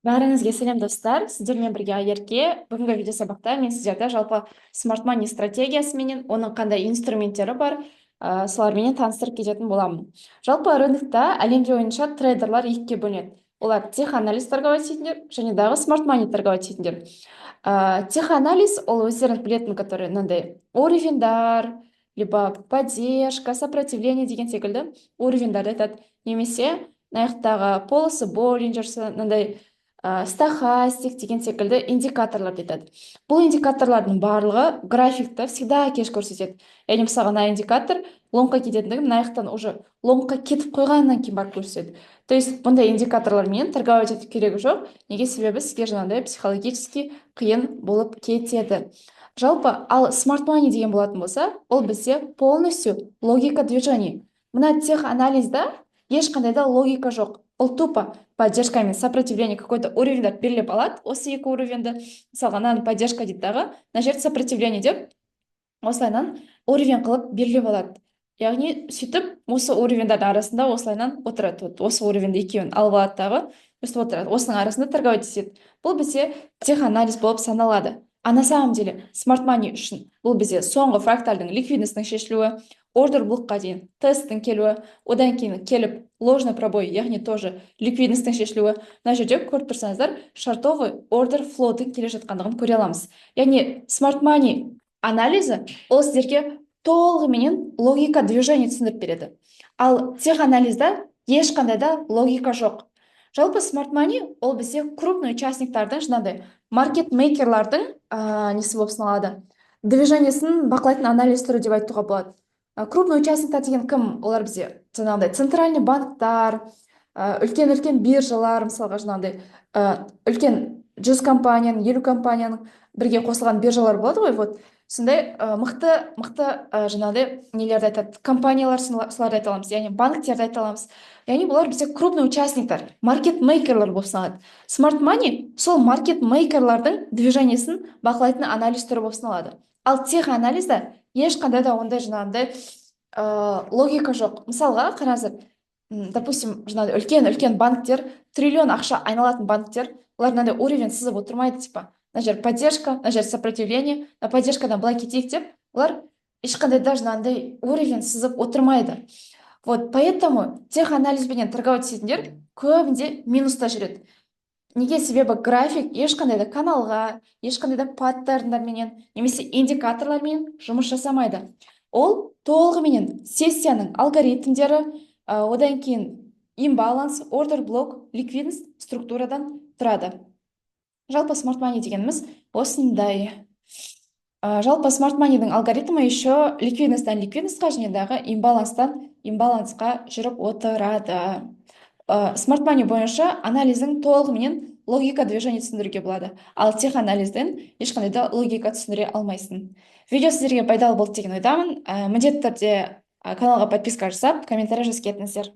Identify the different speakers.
Speaker 1: Бәріңізге сәлем достар, сіздермен бірге Айерке. Бүгінгі видео сабақта мен сіздерді жалпы смарт мани стратегиясы менен оның қандай инструменттері бар, соларменен таныстырып кететін боламын. Жалпы рынокта әлемде бойынша трейдерлар екіге бөлінеді. Олар теханализ торговать ететіндер және дағы смарт мани торговать ететіндер. Теханализ ол өздеріңіз білетін, который мынандай уровеньдар, либо поддержка, сопротивление деген секілді уровеньдарды айтады. Немесе мына полосы Боллинджерсы, мынандай стахастик деген секілді индикаторларды айтады. Бұл индикаторлардың барлығы графикті всегда кеш көрсетеді. Яғни мысалға мына индикатор лонгқа кететіндігін мына уже лонгқа кетіп қойғаннан кейін барып көрсетеді. То есть бұндай индикаторлармен торговать ету керегі жоқ. Неге? Себебі сізге жаңағыдай психологически қиын болып кетеді. Жалпы ал смарт мани деген болатын болса, ол бізде полностью логика движений. Мына тех анализда ешқандай да логика жоқ. Ол тупо поддержка мен сопротивление какой-то уровеньді белгілеп алады. Осы екі уровеньді, мысалға мынаны поддержка дейді дағы, мына жерде сопротивление деп осылайынан уровень қылып белгілеп алады. Яғни сөйтіп осы уровеньдардың арасында осылайынан отырады. Осы уровеньді екеуін алып алады дағы, өстіп отырады. Осының арасында торговать етеді. Бұл бізде теханализ болып саналады. А на самом деле смарт мани үшін бұл бізде соңғы фрактальдың ликвидностьтің шешілуі, ордер блокқа дейін тесттің келуі, одан кейін келіп ложный пробой, яғни тоже ликвидностьтің шешілуі. Мына жерде көріп тұрсаңыздар, шартовый ордер флоудың келе жатқандығын көре аламыз. Яғни смарт мани анализі ол сіздерге толығыменен логика движения түсіндіріп береді. Ал тех анализда ешқандай да логика жоқ. Жалпы смарт мани ол бізде крупный участниктардың, жаңағыдай маркетмейкерлардың несі болып саналады, движениесін бақылайтын анализ түрі деп айтуға болады. Крупный участниктар деген кім? Олар бізде жаңағыдай центральный банктар, үлкен биржалар, мысалға жаңағыдай үлкен 100 компанияның, 50 компанияның бірге қосылған биржалар болады ғой, вот сондай мықты жаңағыдай нелерді айтады, компаниялар, соларды айта аламыз, яғни банктерді айта аламыз. Яғни бұлар бізде крупный участниктар, маркетмейкерлар болып саналады. Смарт мани сол маркетмейкерлардың движениесін бақылайтын анализ түрі болып саналады. Ал тех анализда ешқандай да ондай жаңағыдай логика жоқ. Мысалға қараңыздар, допустим, жаңағыдай үлкен банктер, триллион ақша айналатын банктер, олар мынандай уровень сызып отырмайды, типа мына жер поддержка, мына жер сопротивление, поддержкадан былай кетейік деп, олар ешқандай да жаңағыдай уровень сызып отырмайды. Вот поэтому тех анализбенен торговать ететіндер көбінде минуста жүреді. Неге? Себебі график ешқандай да каналға, ешқандай да паттерндарменен немесе индикаторлармен жұмыс жасамайды. Ол толығыменен сессияның алгоритмдері, одан кейін имбаланс, ордер блок, ликвидность структурадан тұрады. Жалпы смарт мани дегеніміз осындай. Жалпы смарт манидің алгоритмі еще ликвидностьтан ликвидностьқа және дағы имбаланстан имбалансқа жүріп отырады. Смарт мани бойынша анализдің толығыменен логика движения түсіндіруге болады. Ал тех анализдің ешқандай да логика түсіндіре алмайсың. Видео сіздерге пайдалы болды деген ойдамын. Міндетті түрде каналға подписка жасап, комментарий жазып кетіңіздер.